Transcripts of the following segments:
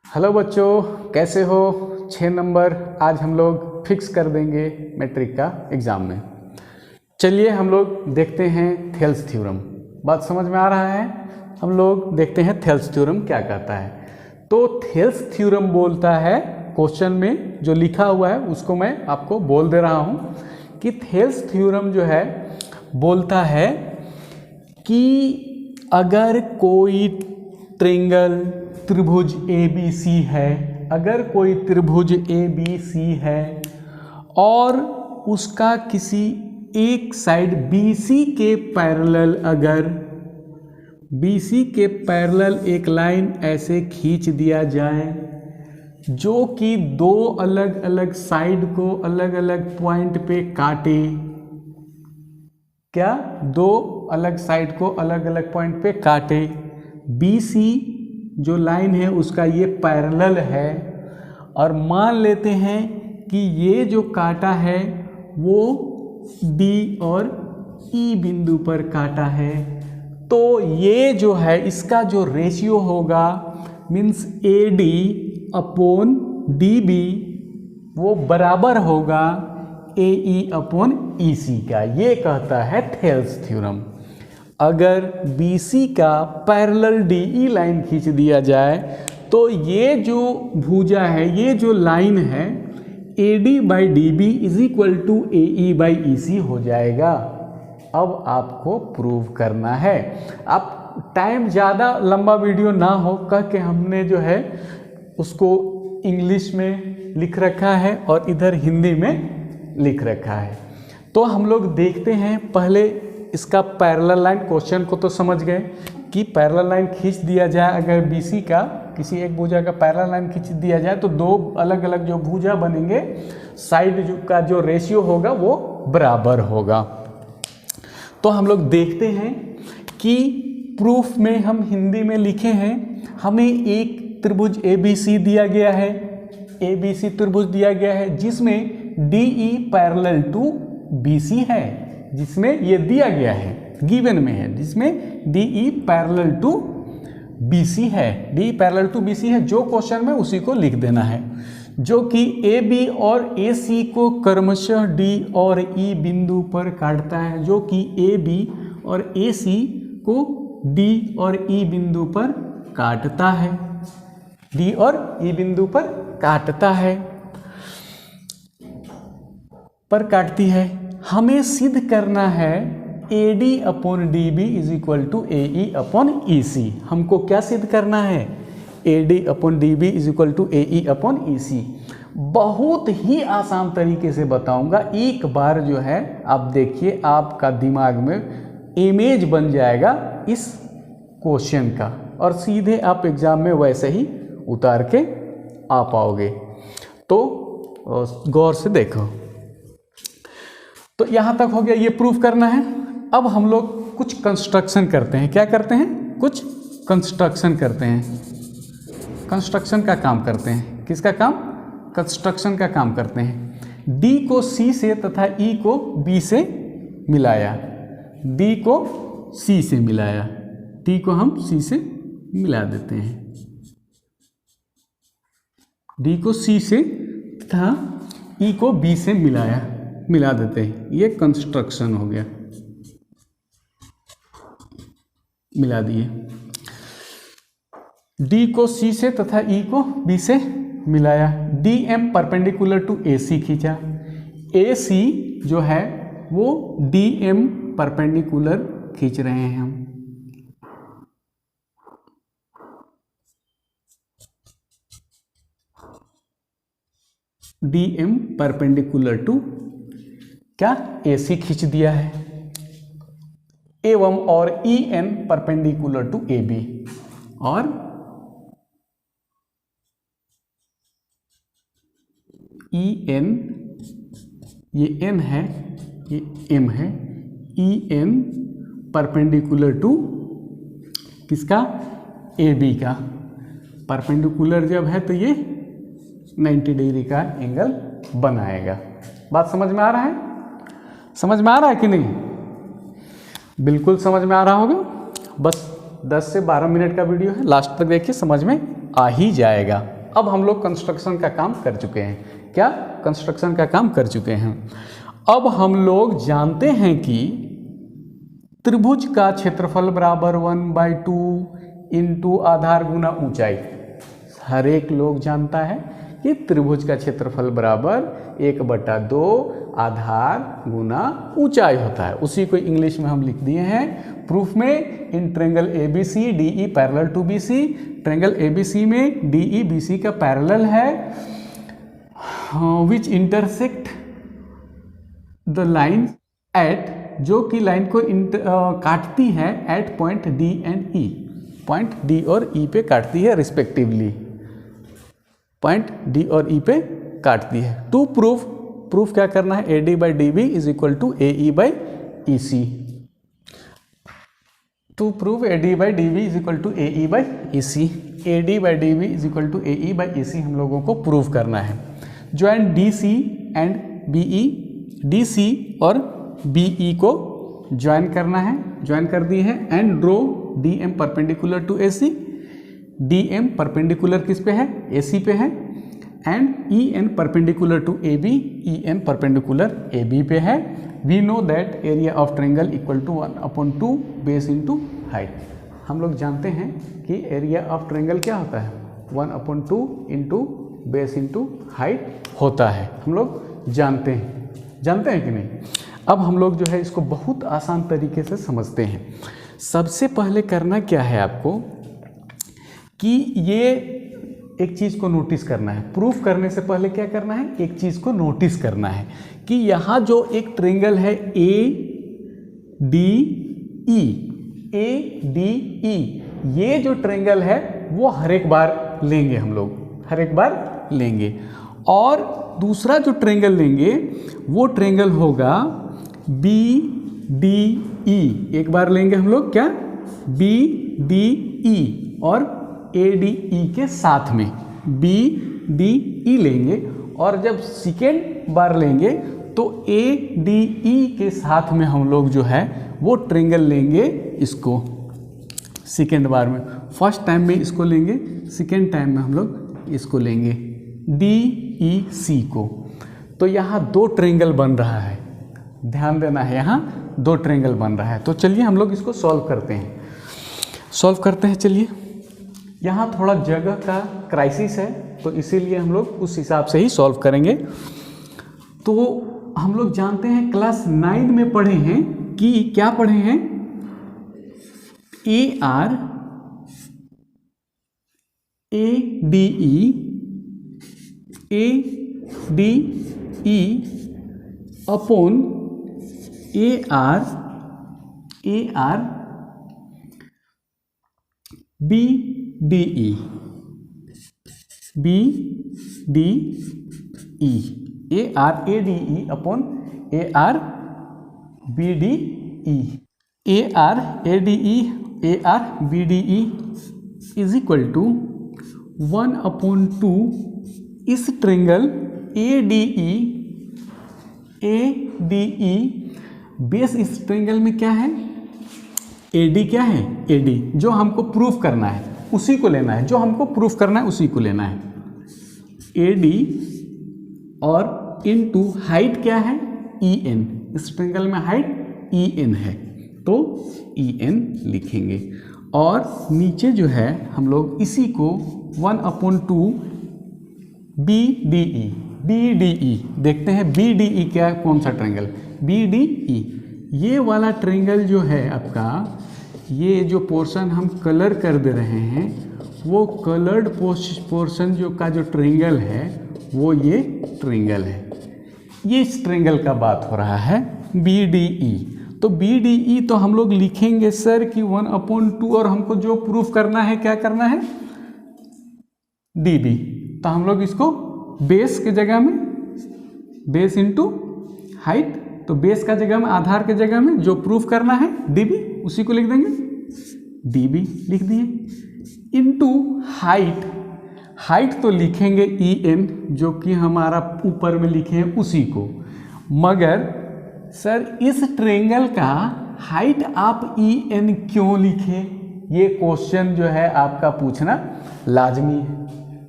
Hello बच्चों, कैसे हो। 6 नंबर आज हम लोग फिक्स कर देंगे मैट्रिक का एग्ज़ाम में। चलिए हम लोग देखते हैं थेल्स थ्योरम। बात समझ में आ रहा है। हम लोग देखते हैं थेल्स थ्योरम क्या कहता है। तो थेल्स थ्योरम बोलता है, क्वेश्चन में जो लिखा हुआ है उसको मैं आपको बोल दे रहा हूँ कि थेल्स थ्योरम जो है बोलता है कि अगर कोई ट्रायंगल त्रिभुज ABC है, अगर कोई त्रिभुज ABC है और उसका किसी एक साइड BC के पैरेलल, अगर BC के पैरेलल एक लाइन ऐसे खींच दिया जाए जो कि दो अलग अलग साइड को अलग अलग पॉइंट पे काटे। क्या? दो अलग साइड को अलग अलग पॉइंट पे काटे। BC जो लाइन है उसका ये पैरेलल है और मान लेते हैं कि ये जो काटा है वो D और E बिंदु पर काटा है। तो ये जो है इसका जो रेशियो होगा मीन्स AD अपॉन DB वो बराबर होगा AE अपॉन EC का। ये कहता है थेल्स थ्योरम। अगर BC का पैरेलल DE लाइन खींच दिया जाए तो ये जो भुजा है, ये जो लाइन है AD by DB is equal to AE by EC हो जाएगा। अब आपको प्रूव करना है। आप टाइम ज़्यादा लंबा वीडियो ना हो कह के हमने जो है उसको इंग्लिश में लिख रखा है और इधर हिंदी में लिख रखा है। तो हम लोग देखते हैं पहले इसका पैरेलल लाइन। क्वेश्चन को तो समझ गए कि पैरेलल लाइन खींच दिया जाए, अगर BC का किसी एक भुजा का पैरेलल लाइन खींच दिया जाए तो दो अलग अलग जो भुजा बनेंगे साइड का जो रेशियो होगा वो बराबर होगा। तो हम लोग देखते हैं कि प्रूफ में हम हिंदी में लिखे हैं। हमें एक त्रिभुज ABC दिया गया है, ABC त्रिभुज दिया गया है जिसमें DE पैरेलल टू BC है, जिसमें ये दिया गया है, गिवन में है, जिसमें DE पैरेलल टू BC है, DE पैरेलल टू BC है। जो क्वेश्चन में उसी को लिख देना है, जो कि AB और AC को क्रमशः D और E बिंदु पर काटता है, जो कि AB और AC को D और E बिंदु पर काटता है, D और E बिंदु पर काटता है, पर काटती है। हमें सिद्ध करना है AD upon DB is equal to AE upon EC। हमको क्या सिद्ध करना है? AD upon DB is equal to AE upon EC। बहुत ही आसान तरीके से बताऊंगा, एक बार जो है आप देखिए, आपका दिमाग में इमेज बन जाएगा इस क्वेश्चन का और सीधे आप एग्जाम में वैसे ही उतार के आ पाओगे। तो गौर से देखो। तो यहाँ तक हो गया, ये प्रूफ करना है। अब हम लोग कुछ कंस्ट्रक्शन करते हैं। क्या करते हैं? कुछ कंस्ट्रक्शन करते हैं। कंस्ट्रक्शन का काम करते हैं। किसका काम? कंस्ट्रक्शन का काम करते हैं। D को C से तथा E को B से मिलाया, D को C से मिलाया, D को हम C से मिला देते हैं, D को C से तथा E को B से मिला देते हैं। ये कंस्ट्रक्शन हो गया, मिला दिए। D को C से तथा E को B से मिलाया, DM परपेंडिकुलर टू AC खींचा, AC जो है वो DM परपेंडिकुलर खींच रहे हैं हम। DM परपेंडिकुलर टू क्या? AC खींच दिया है एवं और EN परपेंडिकुलर टू AB, और EN ये N है, ये M है, EN परपेंडिकुलर टू किसका? AB का। परपेंडिकुलर जब है तो ये 90 डिग्री का एंगल बनाएगा। बात समझ में आ रहा है? समझ में आ रहा है कि नहीं? बिल्कुल समझ में आ रहा होगा। बस 10 से 12 मिनट का वीडियो है, लास्ट तक देखिए, समझ में आ ही जाएगा। अब हम लोग कंस्ट्रक्शन का काम कर चुके हैं। क्या? कंस्ट्रक्शन का काम कर चुके हैं। अब हम लोग जानते हैं कि त्रिभुज का क्षेत्रफल बराबर 1/2 इंटू आधार गुना ऊंचाई। हर एक लोग जानता है कि त्रिभुज का क्षेत्रफल बराबर 1/2 आधार गुना ऊंचाई होता है। उसी को इंग्लिश में हम लिख दिए हैं प्रूफ में। In triangle ABC DE parallel to BC, triangle ABC में DE BC का पैरेलल है, which intersect the line at, जो कि लाइन को काटती है at point D and E, point D और E पे काटती है रिस्पेक्टिवली, पॉइंट D और E पे काटती है। टू प्रूफ क्या करना है? AD/DB is equal to AE/EC। To prove AD/DB is equal to AE/EC, AD/DB is equal to AE/EC हम लोगों को प्रूव करना है। Join DC and BE, DC और BE को ज्वाइन करना है, ज्वाइन कर दी है। And draw DM perpendicular to AC, DM perpendicular किस पे है? AC पे है। And EN perpendicular to AB, EN perpendicular AB पे है। We know that area of triangle equal to 1/2 base into height. हम लोग जानते हैं कि एरिया ऑफ ट्रायंगल क्या होता है? 1/2 इंटू बेस इंटू हाइट होता है। हम लोग जानते हैं कि नहीं? अब हम लोग जो है इसको बहुत आसान तरीके से समझते हैं। सबसे पहले करना क्या है आपको कि ये एक चीज़ को नोटिस करना है। प्रूफ करने से पहले क्या करना है? एक चीज़ को नोटिस करना है कि यहाँ जो एक ट्रायंगल है ADE, ये जो ट्रायंगल है वो हर एक बार लेंगे, हम लोग हर एक बार लेंगे। और दूसरा जो ट्रायंगल लेंगे वो ट्रायंगल होगा BDE, एक बार लेंगे हम लोग क्या? BDE और ADE के साथ में BDE लेंगे। और जब सेकेंड बार लेंगे तो ADE के साथ में हम लोग जो है वो ट्रायंगल लेंगे, इसको सेकेंड बार में। फर्स्ट टाइम में इसको लेंगे, सेकेंड टाइम में हम लोग इसको लेंगे DEC को। तो यहाँ 2 ट्रायंगल बन रहा है, ध्यान देना है, यहाँ 2 ट्रायंगल बन रहा है। तो चलिए हम लोग इसको सॉल्व करते हैं। चलिए, यहाँ थोड़ा जगह का क्राइसिस है तो इसीलिए हम लोग उस हिसाब से ही सॉल्व करेंगे। तो हम लोग जानते हैं क्लास 9 में पढ़े हैं कि क्या पढ़े हैं? AR ADE upon AR BDE AR ADE upon AR BDE, AR ADE AR BDE is equal to 1/2 इस ट्रायंगल ADE बेस इस ट्रायंगल में क्या है? AD क्या है? AD जो हमको प्रूफ करना है उसी को लेना है, जो हमको प्रूफ करना है उसी को लेना है। AD और इनटू हाइट क्या है? EN, इस ट्रायंगल में हाइट EN है तो EN लिखेंगे। और नीचे जो है हम लोग इसी को 1/2 BDE देखते हैं। BDE क्या है? कौन सा ट्रायंगल? BDE ये वाला ट्रायंगल जो है आपका, ये जो पोर्शन हम कलर कर दे रहे हैं वो कलर्ड पोर्शन जो का जो ट्रायंगल है वो ये ट्रायंगल है। ये इस ट्रायंगल का बात हो रहा है BDE। तो BDE तो हम लोग लिखेंगे सर कि 1/2 और हमको जो प्रूफ करना है क्या करना है? DB। तो हम लोग इसको बेस के जगह में बेस इंटू हाइट, तो बेस का जगह में आधार के जगह में जो प्रूफ करना है DB उसी को लिख देंगे, DB लिख दिए। इनटू हाइट तो लिखेंगे EN जो कि हमारा ऊपर में लिखे हैं उसी को। मगर सर इस ट्रायंगल का हाइट आप EN क्यों लिखे? ये क्वेश्चन जो है आपका पूछना लाजमी है।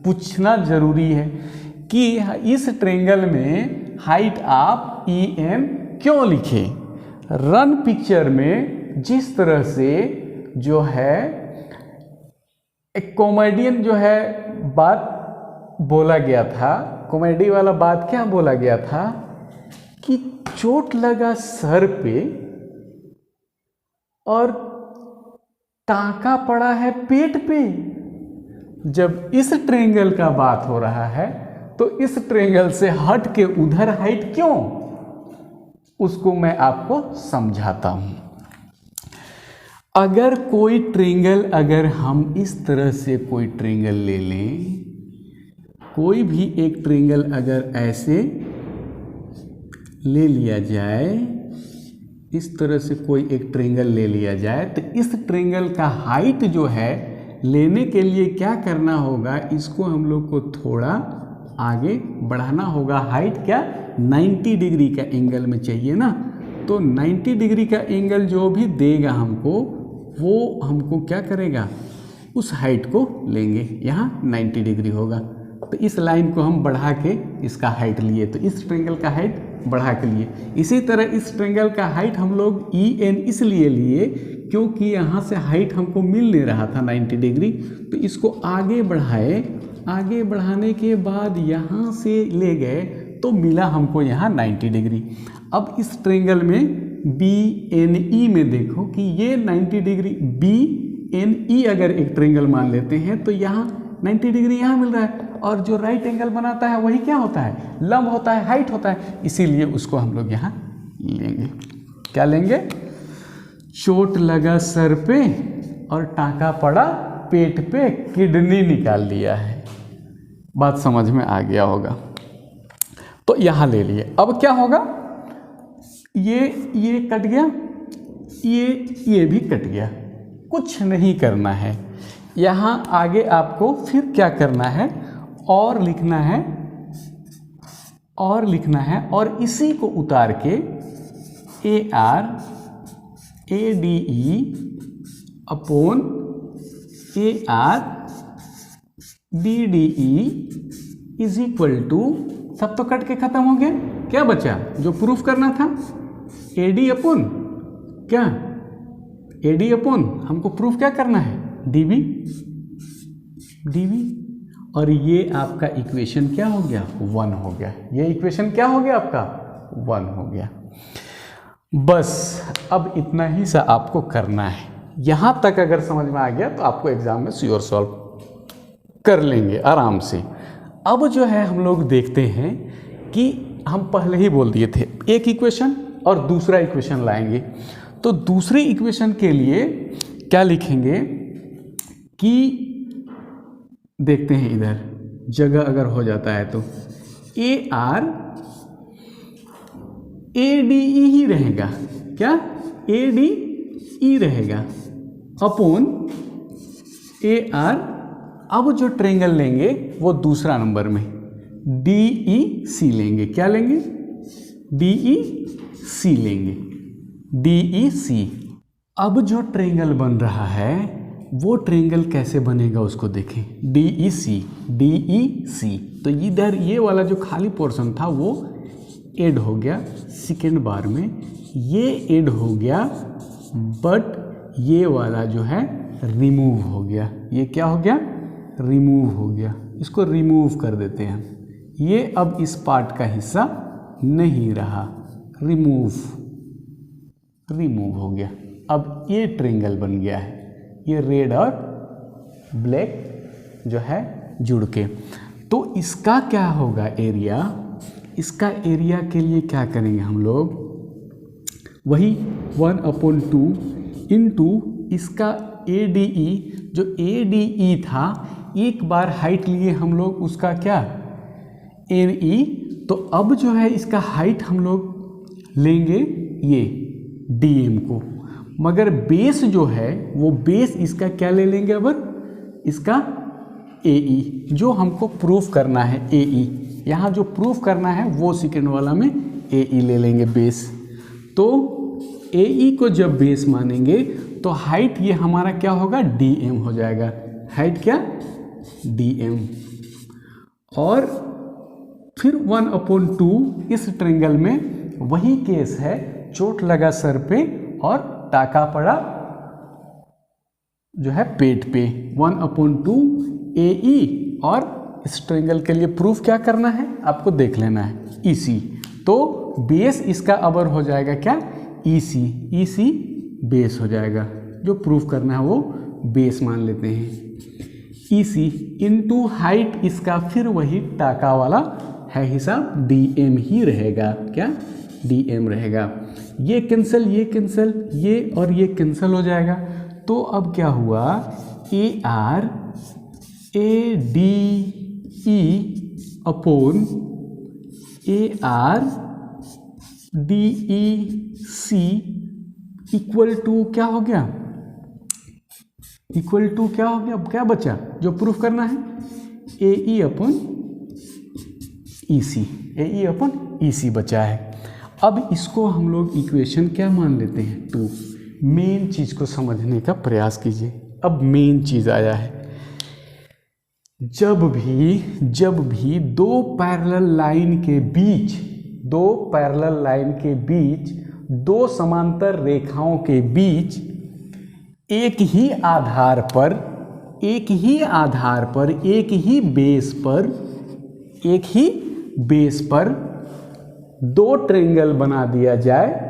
पूछना जरूरी है कि इस ट्रेंगल में हाइट आप EN क्यों लिखे। रन पिक्चर में जिस तरह से जो है एक कॉमेडियन जो है बात बोला गया था, कॉमेडी वाला बात क्या बोला गया था कि चोट लगा सर पे और टाँका पड़ा है पेट पे। जब इस ट्रेंगल का बात हो रहा है तो इस ट्रेंगल से हट के उधर हाइट क्यों, उसको मैं आपको समझाता हूं। अगर कोई ट्रेंगल, अगर हम इस तरह से कोई ट्रेंगल ले लें, कोई भी एक ट्रेंगल अगर ऐसे ले लिया जाए, इस तरह से कोई एक ट्रेंगल ले लिया जाए, तो इस ट्रेंगल का हाइट जो है लेने के लिए क्या करना होगा, इसको हम लोग को थोड़ा आगे बढ़ाना होगा। हाइट क्या 90 डिग्री का एंगल में चाहिए ना, तो 90 डिग्री का एंगल जो भी देगा हमको, वो हमको क्या करेगा, उस हाइट को लेंगे। यहाँ 90 डिग्री होगा तो इस लाइन को हम बढ़ा के इसका हाइट लिए, तो इस ट्रेंगल का हाइट बढ़ा के लिए। इसी तरह इस ट्रेंगल का हाइट हम लोग EN इसलिए लिए क्योंकि यहाँ से हाइट हमको मिल नहीं रहा था 90 डिग्री, तो इसको आगे बढ़ाए। आगे बढ़ाने के बाद यहाँ से ले गए तो मिला हमको यहाँ 90 डिग्री। अब इस ट्रेंगल में BNE में देखो कि ये 90 डिग्री, BNE अगर एक ट्रेंगल मान लेते हैं तो यहाँ 90 डिग्री यहाँ मिल रहा है, और जो राइट एंगल बनाता है वही क्या होता है, लंब होता है, हाइट होता है। इसीलिए उसको हम लोग यहाँ लेंगे। क्या लेंगे, चोट लगा सर पे और टाँका पड़ा पेट पे, किडनी निकाल लिया है। बात समझ में आ गया होगा, तो यहाँ ले लिए। अब क्या होगा, ये कट गया, ये भी कट गया, कुछ नहीं करना है। यहाँ आगे आपको फिर क्या करना है, और लिखना है, और लिखना है, और इसी को उतार के AR ADE upon AR DDE is equal to, सब तो कट के खत्म हो गया, क्या बचा जो प्रूफ करना था, AD अपॉन क्या, AD अपॉन हमको प्रूफ क्या करना है, DB, और ये आपका इक्वेशन क्या हो गया, 1 हो गया। ये इक्वेशन क्या हो गया आपका, 1 हो गया। बस अब इतना ही सा आपको करना है। यहाँ तक अगर समझ में आ गया तो आपको एग्जाम में श्योर सॉल्व कर लेंगे आराम से। अब जो है हम लोग देखते हैं कि हम पहले ही बोल दिए थे एक इक्वेशन और दूसरा इक्वेशन लाएंगे। तो दूसरे इक्वेशन के लिए क्या लिखेंगे कि देखते हैं, इधर जगह अगर हो जाता है तो AR ADE ही रहेगा, क्या ADE रहेगा अपॉन AR। अब जो ट्रेंगल लेंगे वो दूसरा नंबर में DEC लेंगे, क्या लेंगे, DEC लेंगे, DEC। अब जो ट्रेंगल बन रहा है वो ट्रेंगल कैसे बनेगा उसको देखें, DEC। तो इधर ये वाला जो खाली पोर्शन था वो ऐड हो गया सेकेंड बार में, ये ऐड हो गया, बट ये वाला जो है रिमूव हो गया। ये क्या हो गया, रिमूव हो गया। इसको रिमूव कर देते हैं, ये अब इस पार्ट का हिस्सा नहीं रहा, रिमूव हो गया। अब ये ट्रेंगल बन गया है, ये रेड और ब्लैक जो है जुड़ के। तो इसका क्या होगा एरिया, इसका एरिया के लिए क्या करेंगे हम लोग, वही 1/2 इंटू इसका ADE, जो ADE था एक बार हाइट लिए हम लोग उसका क्या NE। तो अब जो है इसका हाइट हम लोग लेंगे ये DM को, मगर बेस जो है वो बेस इसका क्या ले लेंगे, अब इसका AE जो हमको प्रूफ करना है, AE यहाँ जो प्रूफ करना है वो सेकेंड वाला में AE ले लेंगे बेस। तो AE को जब बेस मानेंगे तो हाइट ये हमारा क्या होगा, DM हो जाएगा। हाइट क्या, DM। और फिर 1/2 इस ट्रायंगल में वही केस है, चोट लगा सर पे और टाका पड़ा जो है पेट पे। 1/2 AE और इस ट्रायंगल के लिए प्रूफ क्या करना है आपको देख लेना है EC। तो बेस इसका अबर हो जाएगा क्या EC बेस हो जाएगा, जो प्रूफ करना है वो बेस मान लेते हैं। EC इंटू हाइट इसका फिर वही टाका वाला है हिसाब, DM ही रहेगा, क्या DM रहेगा। ये कैंसिल ये और ये कैंसिल हो जाएगा। तो अब क्या हुआ AR ADE upon AR DEC equal to क्या हो गया, इक्वल टू क्या हो गया, अब क्या बचा जो प्रूफ करना है AE अपॉन EC बचा है। अब इसको हम लोग इक्वेशन क्या मान लेते हैं 2। मेन चीज को समझने का प्रयास कीजिए। अब मेन चीज आया है, जब भी दो पैरेलल लाइन के बीच दो समांतर रेखाओं के बीच एक ही आधार पर एक ही बेस पर दो ट्रायंगल बना दिया जाए,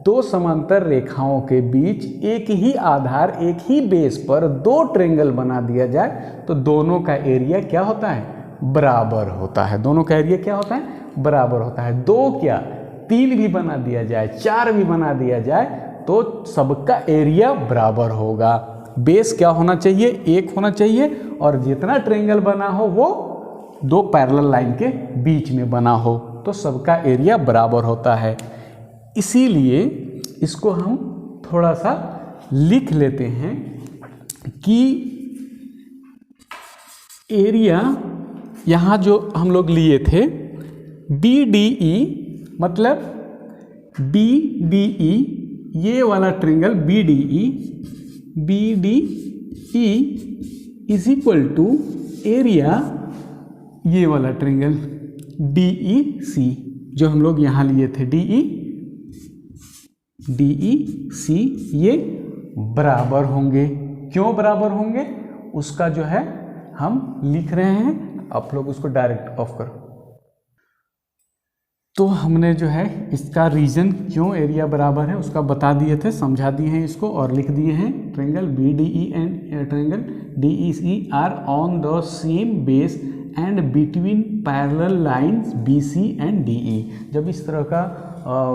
दो समांतर रेखाओं के बीच एक ही आधार एक ही बेस पर दो ट्रायंगल बना दिया जाए, तो दोनों का एरिया क्या होता है, बराबर होता है। दोनों का एरिया क्या होता है, बराबर होता है। दो क्या 3 भी बना दिया जाए, 4 भी बना दिया जाए, तो सबका एरिया बराबर होगा। बेस क्या होना चाहिए, 1 होना चाहिए, और जितना ट्रायंगल बना हो वो दो पैरेलल लाइन के बीच में बना हो, तो सबका एरिया बराबर होता है। इसीलिए इसको हम थोड़ा सा लिख लेते हैं कि एरिया यहाँ जो हम लोग लिए थे BDE, मतलब BDE ये वाला triangle BDE is equal to area ये वाला ट्रायंगल DEC जो हम लोग यहाँ लिए थे DEC, ये बराबर होंगे। क्यों बराबर होंगे उसका जो है हम लिख रहे हैं, आप लोग उसको डायरेक्ट ऑफ करो। तो हमने जो है इसका रीजन क्यों एरिया बराबर है उसका बता दिए थे, समझा दिए हैं इसको और लिख दिए हैं। Triangle BDE and triangle DEC are on the same base and between parallel lines BC and DE। जब इस तरह का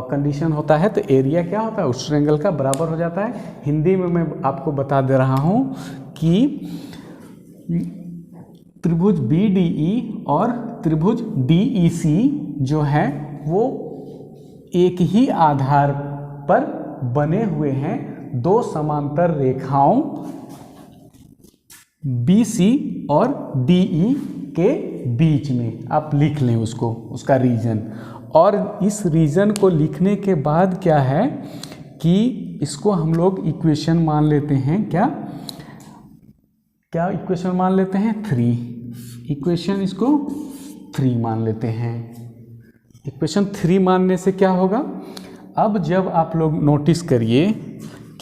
कंडीशन होता है तो एरिया क्या होता है, उस ट्रायंगल का बराबर हो जाता है। हिंदी में मैं आपको बता दे रहा हूँ कि त्रिभुज BDE और त्रिभुज DEC जो है वो एक ही आधार पर बने हुए हैं, दो समांतर रेखाओं BC और DE के बीच में। आप लिख लें उसको, उसका रीजन। और इस रीजन को लिखने के बाद क्या है कि इसको हम लोग इक्वेशन मान लेते हैं, क्या इक्वेशन मान लेते हैं 3। इक्वेशन इसको 3 मान लेते हैं। इक्वेशन 3 मानने से क्या होगा, अब जब आप लोग नोटिस करिए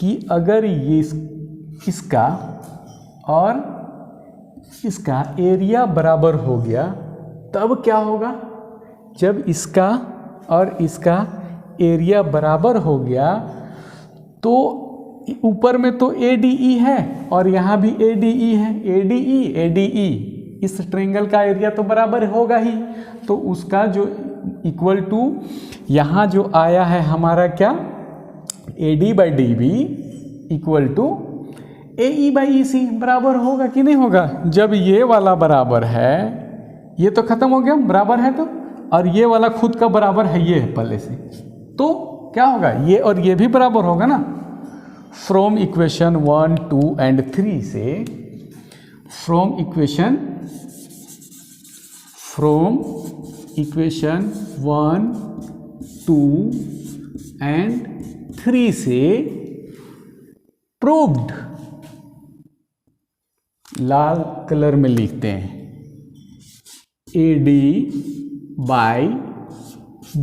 कि अगर ये इसका और इसका एरिया बराबर हो गया तब क्या होगा, जब इसका और इसका एरिया बराबर हो गया तो ऊपर में तो ADE है और यहाँ भी ADE है, ADE इस ट्रायंगल का एरिया तो बराबर होगा ही। तो उसका जो इक्वल टू यहाँ जो आया है हमारा क्या, AD/DB इक्वल टू AE/EC बराबर होगा कि नहीं होगा। जब ये वाला बराबर है, ये तो खत्म हो गया, बराबर है तो, और ये वाला खुद का बराबर है, ये है पहले से, तो क्या होगा, ये और ये भी बराबर होगा ना। फ्रॉम इक्वेशन 1, 2 एंड 3 से, फ्रॉम इक्वेशन 1, 2 एंड 3 से प्रूव्ड, लाल कलर में लिखते हैं, AD by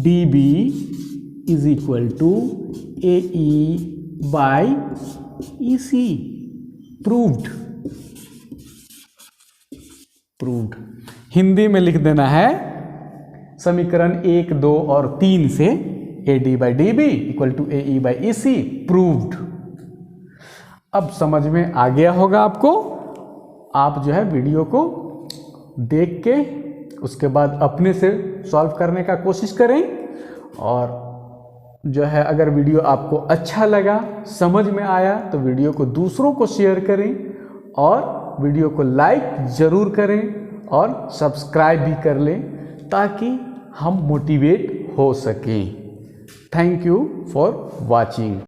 DB is equal to AE by EC. Proved. Hindi में लिख देना है समीकरण 1, 2 और 3 से AD by DB equal to AE by EC proved. अब समझ में आ गया होगा आपको। आप जो है वीडियो को देख के उसके बाद अपने से सॉल्व करने का कोशिश करें, और जो है अगर वीडियो आपको अच्छा लगा, समझ में आया, तो वीडियो को दूसरों को शेयर करें और वीडियो को लाइक ज़रूर करें और सब्सक्राइब भी कर लें ताकि हम मोटिवेट हो सकें। Thank you for watching.